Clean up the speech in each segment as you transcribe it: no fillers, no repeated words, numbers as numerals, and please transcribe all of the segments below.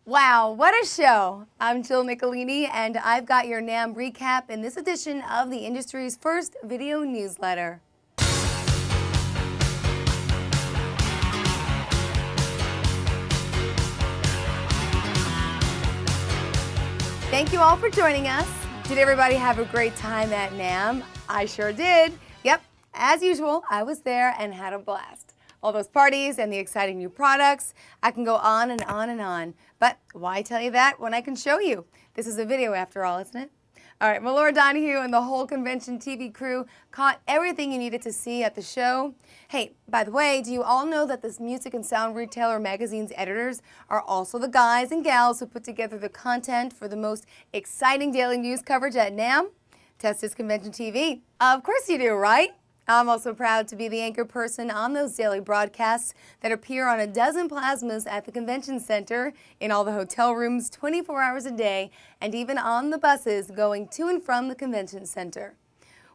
Wow, what a show! I'm Jill Nicolini, and I've got your NAMM recap in this edition of the industry's first video newsletter. Thank you all for joining us. Did everybody have a great time at NAMM? I sure did. Yep, as usual, I was there and had a blast. All those parties and the exciting new products. I can go on and on and on. But why tell you that when I can show you? This is a video after all, isn't it? All right, Melora Donahue and the whole Convention TV crew caught everything you needed to see at the show. Hey, by the way, do you all know that this Music and Sound Retailer magazine's editors are also the guys and gals who put together the content for the most exciting daily news coverage at NAMM? Test is Convention TV. Of course you do, right? I'm also proud to be the anchor person on those daily broadcasts that appear on a dozen plasmas at the Convention Center, in all the hotel rooms 24 hours a day, and even on the buses going to and from the Convention Center.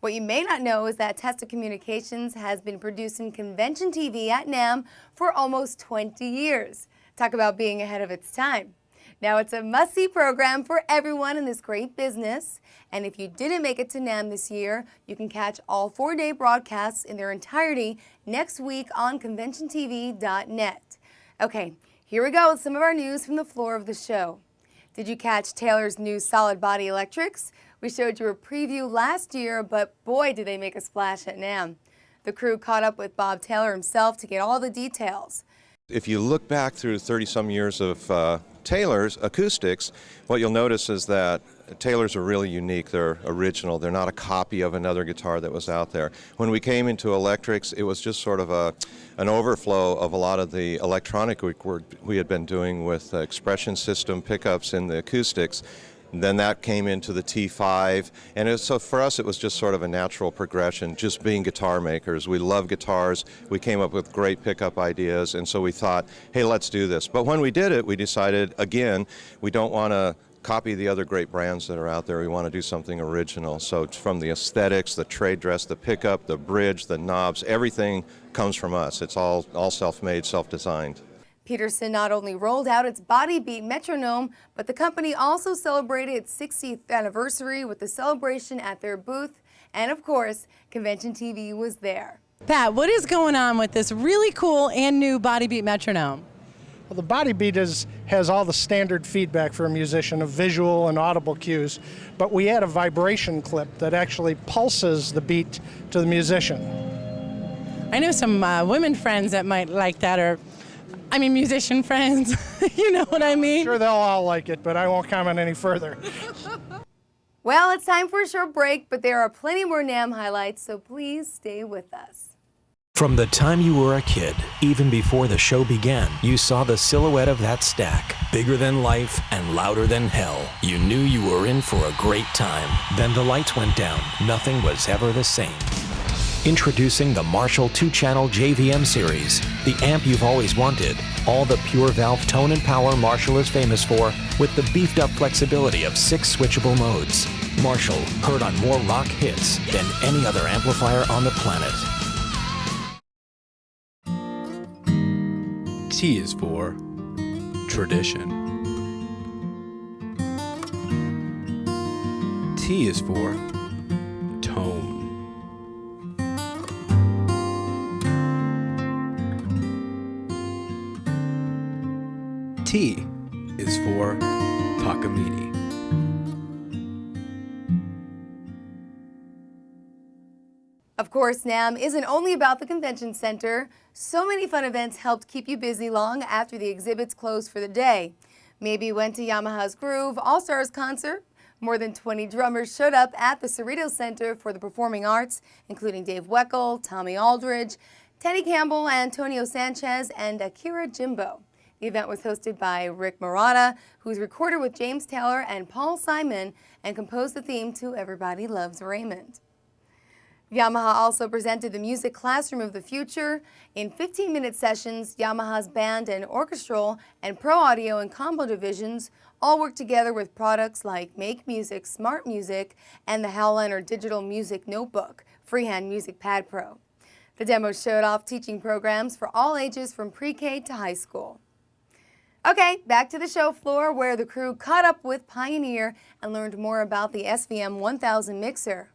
What you may not know is that Testa Communications has been producing Convention TV at NAMM for almost 20 years. Talk about being ahead of its time. Now it's a must-see program for everyone in this great business. And if you didn't make it to NAMM this year, you can catch all 4-day broadcasts in their entirety next week on conventiontv.net. Okay, here we go with some of our news from the floor of the show. Did you catch Taylor's new solid body electrics? We showed you a preview last year, but boy, did they make a splash at NAMM. The crew caught up with Bob Taylor himself to get all the details. If you look back through 30-some years of Taylor's acoustics, what you'll notice is that Taylor's are really unique. They're original. They're not a copy of another guitar that was out there. When we came into electrics, it was just sort of an overflow of a lot of the electronic work we had been doing with expression system pickups in the acoustics. Then that came into the T5, and so for us it was just sort of a natural progression, just being guitar makers. We love guitars, we came up with great pickup ideas, and so we thought, hey, let's do this. But when we did it, we decided, again, we don't want to copy the other great brands that are out there. We want to do something original. So from the aesthetics, the trade dress, the pickup, the bridge, the knobs, everything comes from us. It's all self-made, self-designed. Peterson not only rolled out its body beat Metronome, but the company also celebrated its 60th anniversary with the celebration at their booth. And of course, Convention TV was there. Pat, what is going on with this really cool and new body beat Metronome? Well, the body beat has all the standard feedback for a musician of visual and audible cues, but we add a vibration clip that actually pulses the beat to the musician. I know some women friends that might like that, or musician friends. You know what I mean? Sure, they'll all like it, but I won't comment any further. Well, it's time for a short break, but there are plenty more NAMM highlights, so please stay with us. From the time you were a kid, even before the show began, you saw the silhouette of that stack, bigger than life and louder than hell. You knew you were in for a great time. Then the lights went down. Nothing was ever the same. Introducing the Marshall 2-channel JVM series, the amp you've always wanted. All the pure valve tone and power Marshall is famous for, with the beefed up flexibility of 6 switchable modes. Marshall, heard on more rock hits than any other amplifier on the planet. T is for tradition. T is for tone. T is for Takamine. Of course, NAMM isn't only about the Convention Center. So many fun events helped keep you busy long after the exhibits closed for the day. Maybe you went to Yamaha's Groove All-Stars concert. More than 20 drummers showed up at the Cerritos Center for the Performing Arts, including Dave Weckl, Tommy Aldridge, Teddy Campbell, Antonio Sanchez, and Akira Jimbo. The event was hosted by Rick Marotta, who's recorded with James Taylor and Paul Simon and composed the theme to Everybody Loves Raymond. Yamaha also presented the Music Classroom of the Future. In 15-minute sessions, Yamaha's band and orchestral and pro audio and combo divisions all work together with products like Make Music, Smart Music, and the Howliner Digital Music Notebook, Freehand Music Pad Pro. The demo showed off teaching programs for all ages from pre-K to high school. Okay, back to the show floor where the crew caught up with Pioneer and learned more about the SVM 1000 mixer.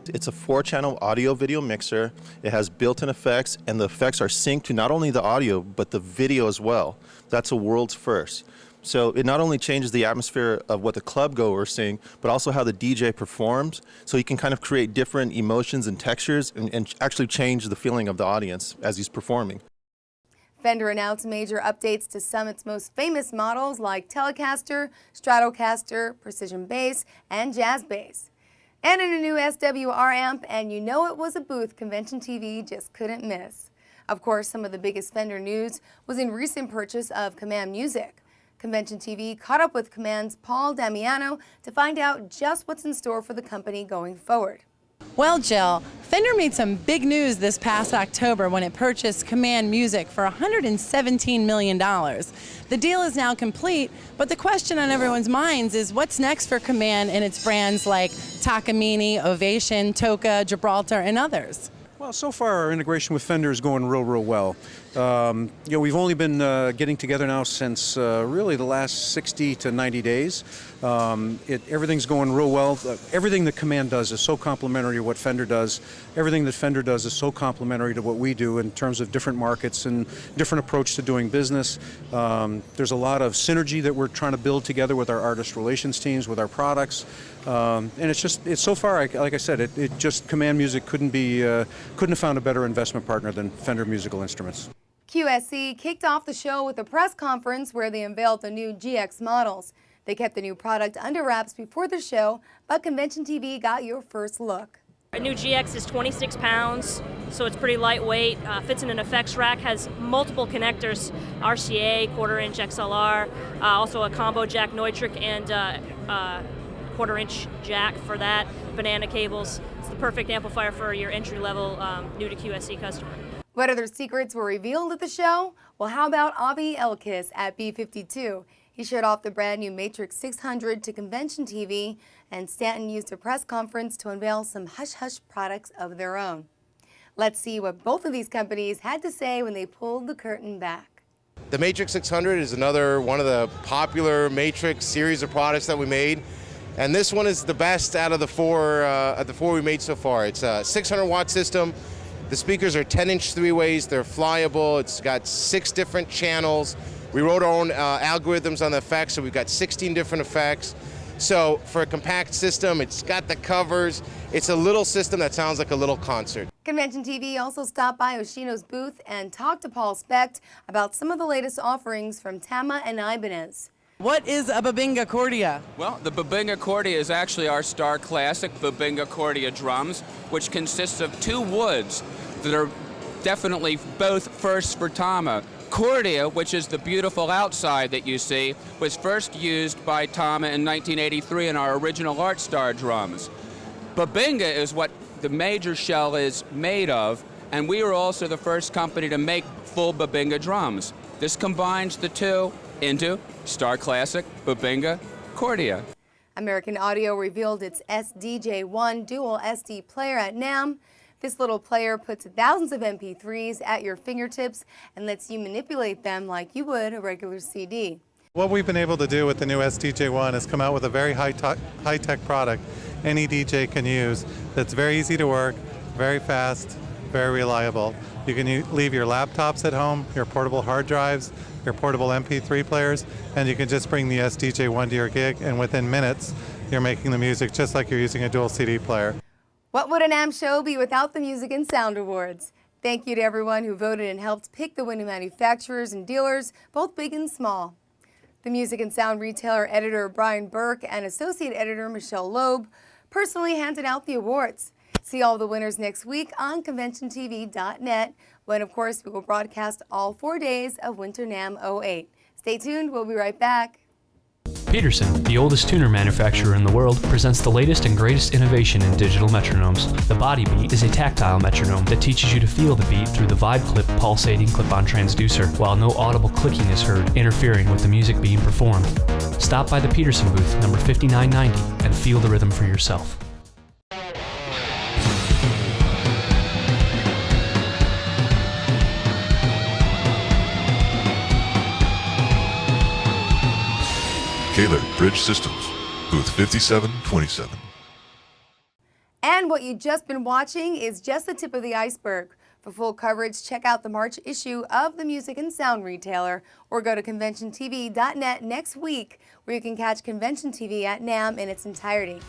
It's a 4-channel audio-video mixer. It has built-in effects, and the effects are synced to not only the audio, but the video as well. That's a world's first. So it not only changes the atmosphere of what the club goers sing, but also how the DJ performs. So he can kind of create different emotions and textures and actually change the feeling of the audience as he's performing. Fender announced major updates to some of its most famous models like Telecaster, Stratocaster, Precision Bass, and Jazz Bass. And in a new SWR amp, and you know it was a booth Convention TV just couldn't miss. Of course, some of the biggest Fender news was in recent purchase of Command Music. Convention TV caught up with Command's Paul Damiano to find out just what's in store for the company going forward. Well, Jill, Fender made some big news this past October when it purchased Command Music for $117 million. The deal is now complete, but the question on everyone's minds is what's next for Command and its brands like Takamine, Ovation, Toka, Gibraltar, and others? Well, so far our integration with Fender is going real well. We've only been getting together now since really the last 60 to 90 days. Everything's going real well. Everything that Command does is so complementary to what Fender does. Everything that Fender does is so complementary to what we do in terms of different markets and different approach to doing business. There's a lot of synergy that we're trying to build together with our artist relations teams, with our products. And it's so far, like I said, it just Command Music couldn't have found a better investment partner than Fender Musical Instruments. QSC kicked off the show with a press conference where they unveiled the new GX models. They kept the new product under wraps before the show, but Convention TV got your first look. Our new GX is 26 pounds, so it's pretty lightweight, fits in an effects rack, has multiple connectors, RCA, quarter-inch XLR, also a combo jack Neutrik and quarter-inch jack for that, banana cables. It's the perfect amplifier for your entry-level new to QSC customer. What other secrets were revealed at the show? Well, how about Avi Elkis at B52? He showed off the brand new Matrix 600 to Convention TV, and Stanton used a press conference to unveil some hush-hush products of their own. Let's see what both of these companies had to say when they pulled the curtain back. The Matrix 600 is another one of the popular Matrix series of products that we made. And this one is the best out of the four we made so far. It's a 600-watt system. The speakers are 10-inch three-ways. They're flyable. It's got 6 different channels. We wrote our own algorithms on the effects, so we've got 16 different effects. So for a compact system, it's got the covers. It's a little system that sounds like a little concert. Convention TV also stopped by Oshino's booth and talked to Paul Specht about some of the latest offerings from Tama and Ibanez. What is a Bubinga Cordia? Well, the Bubinga Cordia is actually our star classic Bubinga Cordia drums, which consists of 2 woods that are definitely both firsts for Tama. Cordia, which is the beautiful outside that you see, was first used by Tama in 1983 in our original Art Star drums. Bubinga is what the major shell is made of, and we were also the first company to make full Bubinga drums. This combines the two into Star Classic Bubinga Cordia. American Audio revealed its SDJ1 dual SD player at NAMM. This little player puts thousands of MP3s at your fingertips and lets you manipulate them like you would a regular CD. What we've been able to do with the new SDJ1 is come out with a very high-tech product any DJ can use that's very easy to work, very fast, very reliable. You can leave your laptops at home, your portable hard drives, your portable MP3 players, and you can just bring the SDJ1 to your gig, and within minutes, you're making the music just like you're using a dual CD player. What would a NAMM show be without the Music and Sound Awards? Thank you to everyone who voted and helped pick the winning manufacturers and dealers, both big and small. The Music and Sound Retailer editor Brian Burke and associate editor Michelle Loeb personally handed out the awards. See all the winners next week on ConventionTV.net, when, of course, we will broadcast all 4 days of Winter NAMM 08. Stay tuned. We'll be right back. Peterson, the oldest tuner manufacturer in the world, presents the latest and greatest innovation in digital metronomes. The Body Beat is a tactile metronome that teaches you to feel the beat through the Vibe Clip pulsating clip-on transducer, while no audible clicking is heard, interfering with the music being performed. Stop by the Peterson booth, number 5990, and feel the rhythm for yourself. Kaler Bridge Systems, booth 5727. And what you've just been watching is just the tip of the iceberg. For full coverage, check out the March issue of the Music and Sound Retailer or go to conventiontv.net next week, where you can catch Convention TV at NAMM in its entirety.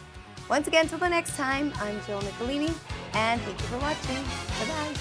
Once again, till the next time, I'm Jill Nicolini, and thank you for watching. Bye-bye.